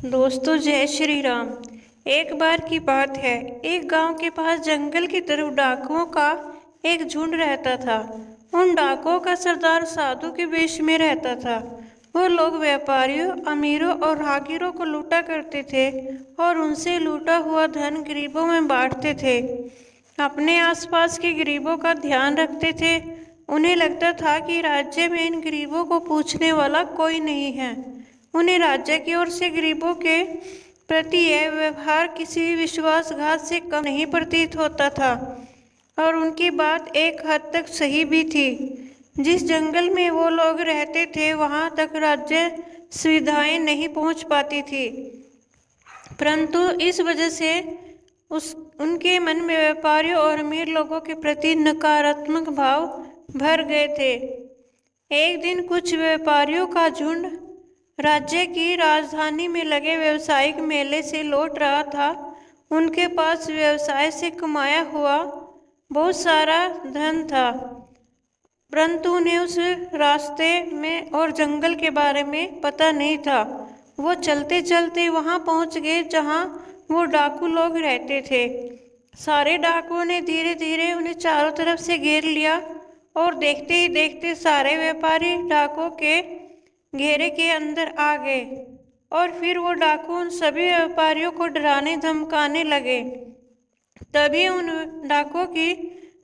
दोस्तों जय श्री राम। एक बार की बात है, एक गांव के पास जंगल की तरफ डाकुओं का एक झुंड रहता था। उन डाकुओं का सरदार साधु के वेश में रहता था। वो लोग व्यापारियों, अमीरों और राहगीरों को लूटा करते थे और उनसे लूटा हुआ धन गरीबों में बांटते थे। अपने आसपास के गरीबों का ध्यान रखते थे। उन्हें लगता था कि राज्य में इन गरीबों को पूछने वाला कोई नहीं है। उन्हें राज्य की ओर से गरीबों के प्रति यह व्यवहार किसी भी विश्वासघात से कम नहीं प्रतीत होता था और उनकी बात एक हद तक सही भी थी। जिस जंगल में वो लोग रहते थे वहां तक राज्य सुविधाएं नहीं पहुंच पाती थी, परंतु इस वजह से उस उनके मन में व्यापारियों और अमीर लोगों के प्रति नकारात्मक भाव भर गए थे। एक दिन कुछ व्यापारियों का झुंड राज्य की राजधानी में लगे व्यवसायिक मेले से लौट रहा था। उनके पास व्यवसाय से कमाया हुआ बहुत सारा धन था, परंतु उन्हें उस रास्ते में और जंगल के बारे में पता नहीं था। वो चलते चलते वहां पहुंच गए जहां वो डाकू लोग रहते थे। सारे डाकुओं ने धीरे धीरे उन्हें चारों तरफ से घेर लिया और देखते ही देखते सारे व्यापारी डाकुओं के घेरे के अंदर आ गए और फिर वो डाकू उन सभी व्यापारियों को डराने धमकाने लगे। तभी उन डाकुओं की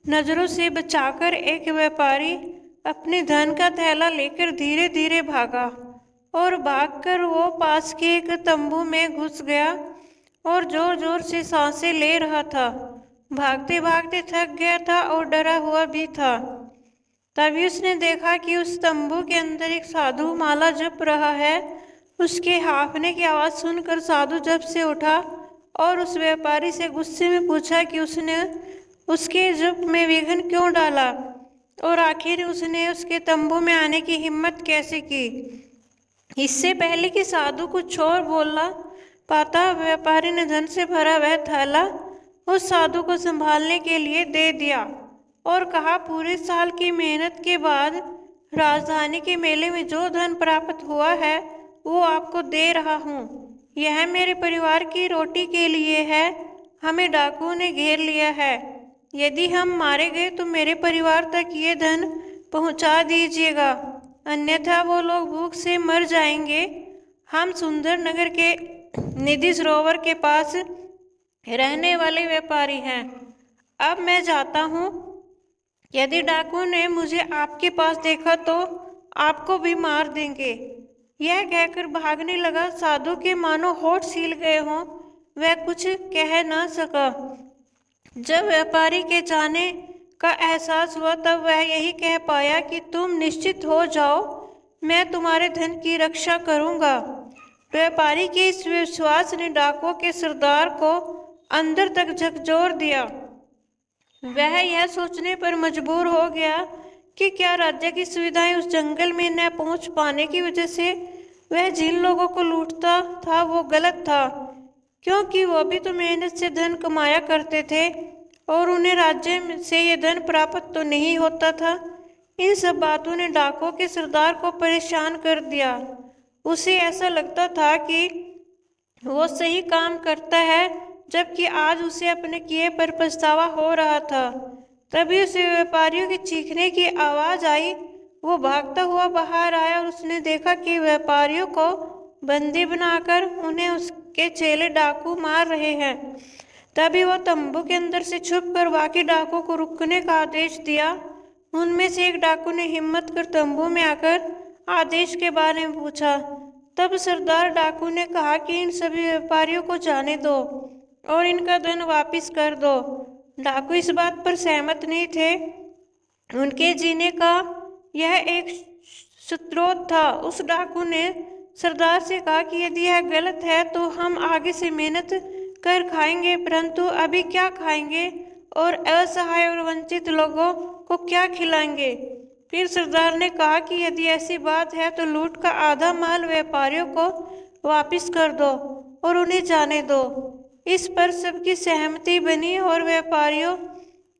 नजरों से बचाकर एक व्यापारी अपने धन का थैला लेकर धीरे धीरे भागा और भागकर वो पास के एक तंबू में घुस गया और जोर जोर से सांसें ले रहा था। भागते भागते थक गया था और डरा हुआ भी था। तभी उसने देखा कि उस तंबू के अंदर एक साधु माला जप रहा है। उसके हाँफने की आवाज़ सुनकर साधु जप से उठा और उस व्यापारी से गुस्से में पूछा कि उसने उसके जप में विघ्न क्यों डाला और आखिर उसने उसके तंबू में आने की हिम्मत कैसे की। इससे पहले कि साधु कुछ और बोलना पाता, व्यापारी ने धन से भरा वह थैला उस साधु को संभालने के लिए दे दिया और कहा, पूरे साल की मेहनत के बाद राजधानी के मेले में जो धन प्राप्त हुआ है वो आपको दे रहा हूँ। यह मेरे परिवार की रोटी के लिए है। हमें डाकुओं ने घेर लिया है। यदि हम मारे गए तो मेरे परिवार तक ये धन पहुँचा दीजिएगा, अन्यथा वो लोग भूख से मर जाएंगे। हम सुंदर नगर के निधि सरोवर के पास रहने वाले व्यापारी हैं। अब मैं जाता हूँ। यदि डाकुओं ने मुझे आपके पास देखा तो आपको भी मार देंगे। यह कहकर भागने लगा। साधु के मानो होठ सील गए हों, वह कुछ कह ना सका। जब व्यापारी के जाने का एहसास हुआ तब वह यही कह पाया कि तुम निश्चित हो जाओ, मैं तुम्हारे धन की रक्षा करूंगा। व्यापारी के इस विश्वास ने डाकुओं के सरदार को अंदर तक झकझोर दिया। वह यह सोचने पर मजबूर हो गया कि क्या राज्य की सुविधाएं उस जंगल में न पहुंच पाने की वजह से वह जिन लोगों को लूटता था वो गलत था, क्योंकि वो भी तो मेहनत से धन कमाया करते थे और उन्हें राज्य से ये धन प्राप्त तो नहीं होता था। इन सब बातों ने डाकुओं के सरदार को परेशान कर दिया। उसे ऐसा लगता था कि वो सही काम करता है, जबकि आज उसे अपने किए पर पछतावा हो रहा था। तभी उसे व्यापारियों के चीखने की आवाज़ आई। वो भागता हुआ बाहर आया और उसने देखा कि व्यापारियों को बंदी बनाकर उन्हें उसके चेले डाकू मार रहे हैं। तभी वो तंबू के अंदर से छुपकर बाकी डाकुओं को रुकने का आदेश दिया। उनमें से एक डाकू ने हिम्मत कर तंबू में आकर आदेश के बारे में पूछा। तब सरदार डाकू ने कहा कि इन सभी व्यापारियों को जाने दो और इनका धन वापस कर दो। डाकू इस बात पर सहमत नहीं थे। उनके जीने का यह एक स्रोत था। उस डाकू ने सरदार से कहा कि यदि यह गलत है तो हम आगे से मेहनत कर खाएंगे, परंतु अभी क्या खाएंगे और असहाय और वंचित लोगों को क्या खिलाएंगे। फिर सरदार ने कहा कि यदि ऐसी बात है तो लूट का आधा माल व्यापारियों को वापस कर दो और उन्हें जाने दो। इस पर सबकी सहमति बनी और व्यापारियों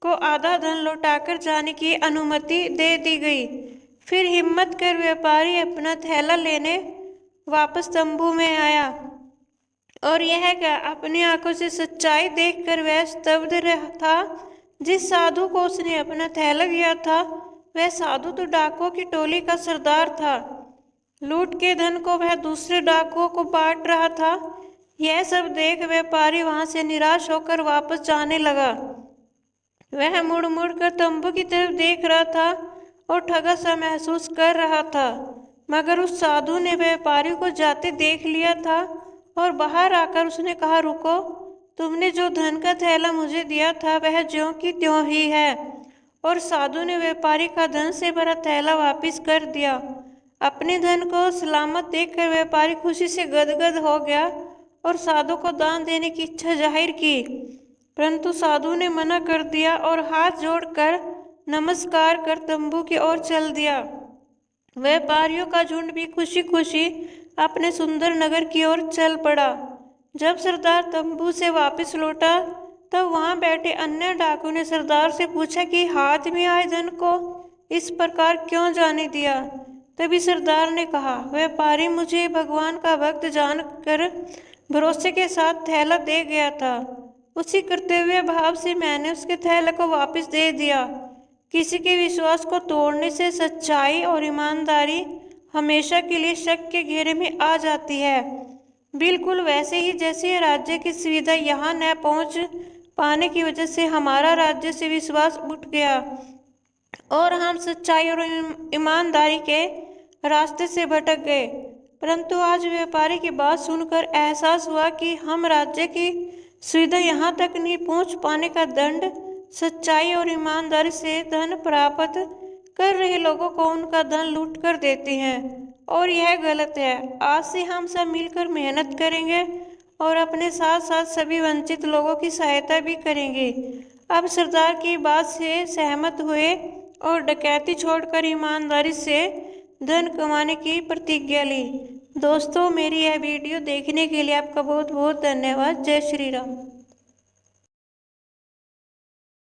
को आधा धन लौटाकर जाने की अनुमति दे दी गई। फिर हिम्मत कर व्यापारी अपना थैला लेने वापस तंबू में आया। और यह क्या अपनी आंखों से सच्चाई देखकर वह स्तब्ध रहा था। जिस साधु को उसने अपना थैला दिया था वह साधु तो डाकुओं की टोली का सरदार था। लूट के धन को वह दूसरे डाकुओं को बांट रहा था। यह सब देख व्यापारी वहां से निराश होकर वापस जाने लगा। वह मुड़ मुड़ कर तंबू की तरफ देख रहा था और ठगा सा महसूस कर रहा था, मगर उस साधु ने व्यापारी को जाते देख लिया था और बाहर आकर उसने कहा, रुको, तुमने जो धन का थैला मुझे दिया था वह ज्यों की त्यों ही है। और साधु ने व्यापारी का धन से भरा थैला वापस कर दिया। अपने धन को सलामत देखकर व्यापारी खुशी से गदगद हो गया और साधु को दान देने की इच्छा जाहिर की, परंतु साधु ने मना कर दिया और हाथ जोड़कर नमस्कार कर तंबू की ओर चल दिया। व्यापारियों का झुंड भी खुशी खुशी अपने सुंदर नगर की ओर चल पड़ा। जब सरदार तंबू से वापस लौटा तब वहां बैठे अन्य डाकू ने सरदार से पूछा कि हाथ में आए धन को इस प्रकार क्यों जाने दिया। तभी सरदार ने कहा, व्यापारी मुझे भगवान का भक्त जानकर भरोसे के साथ थैला दे गया था। उसी कर्तव्य भाव से मैंने उसके थैले को वापस दे दिया। किसी के विश्वास को तोड़ने से सच्चाई और ईमानदारी हमेशा के लिए शक के घेरे में आ जाती है। बिल्कुल वैसे ही जैसे राज्य की सुविधा यहाँ न पहुँच पाने की वजह से हमारा राज्य से विश्वास उठ गया और हम सच्चाई और ईमानदारी के रास्ते से भटक गए। परंतु आज व्यापारी की बात सुनकर एहसास हुआ कि हम राज्य की सुविधा यहाँ तक नहीं पहुँच पाने का दंड सच्चाई और ईमानदारी से धन प्राप्त कर रहे लोगों को उनका धन लूट कर देते हैं और यह गलत है। आज से हम सब मिलकर मेहनत करेंगे और अपने साथ साथ सभी वंचित लोगों की सहायता भी करेंगे। अब सरदार की बात से सहमत हुए और डकैती छोड़कर ईमानदारी से धन कमाने की प्रतिज्ञा ली। दोस्तों, मेरी यह वीडियो देखने के लिए आपका बहुत बहुत धन्यवाद। जय श्री राम।